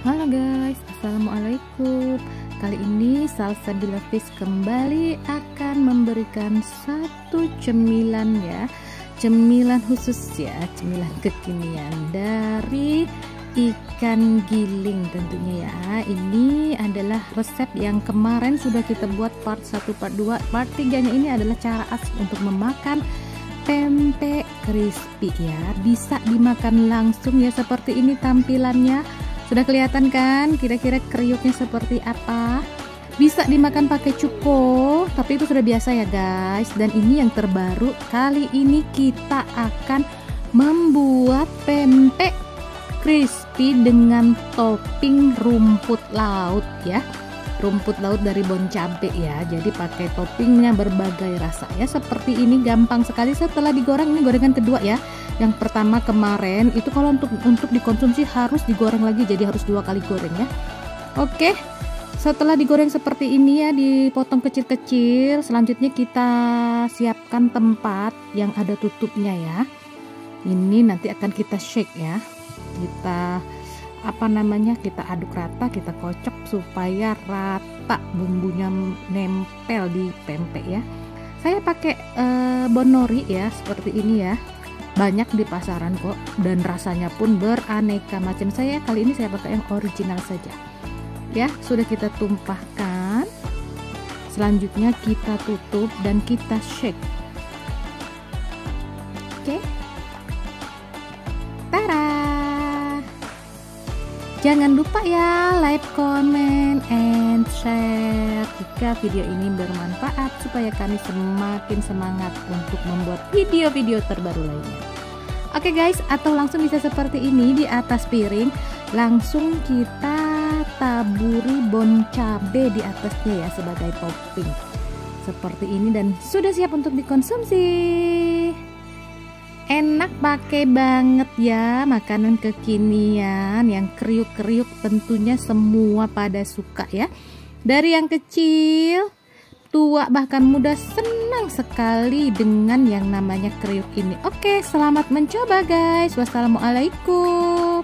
Halo guys, assalamualaikum. Kali ini Salsa Dilavis kembali akan memberikan satu cemilan ya, cemilan khusus ya, cemilan kekinian dari ikan giling tentunya ya. Ini adalah resep yang kemarin sudah kita buat part 1, part 2, part 3 nya ini adalah cara asik untuk memakan pempek crispy ya. Bisa dimakan langsung ya, seperti ini tampilannya. Sudah kelihatan kan kira-kira kriuknya seperti apa? Bisa dimakan pakai cuko, tapi itu sudah biasa ya guys. Dan ini yang terbaru, kali ini kita akan membuat pempek crispy dengan topping rumput laut ya. Rumput laut dari Bon Cabe ya. Jadi pakai toppingnya berbagai rasa ya. Seperti ini gampang sekali setelah digoreng. Ini gorengan kedua ya. Yang pertama kemarin itu kalau untuk dikonsumsi harus digoreng lagi, jadi harus 2 kali goreng ya. Oke, setelah digoreng seperti ini ya, dipotong kecil-kecil, selanjutnya kita siapkan tempat yang ada tutupnya ya. Ini nanti akan kita shake ya, kita kita aduk rata, kita kocok supaya rata bumbunya nempel di pempek ya. Saya pakai bon nori ya, seperti ini ya. Banyak di pasaran kok, dan rasanya pun beraneka macam. Saya kali ini saya pakai yang original saja ya. Sudah kita tumpahkan, selanjutnya kita tutup dan kita shake. Oke, tara. Jangan lupa ya like, comment, and share jika video ini bermanfaat supaya kami semakin semangat untuk membuat video-video terbaru lainnya. Oke guys, atau langsung bisa seperti ini, di atas piring langsung kita taburi Bon Cabe di atasnya ya sebagai topping. Seperti ini dan sudah siap untuk dikonsumsi. Enak, pakai banget ya, makanan kekinian yang kriuk-kriuk, tentunya semua pada suka ya. Dari yang kecil, tua, bahkan muda senang sekali dengan yang namanya kriuk ini. Oke, selamat mencoba guys. Wassalamualaikum.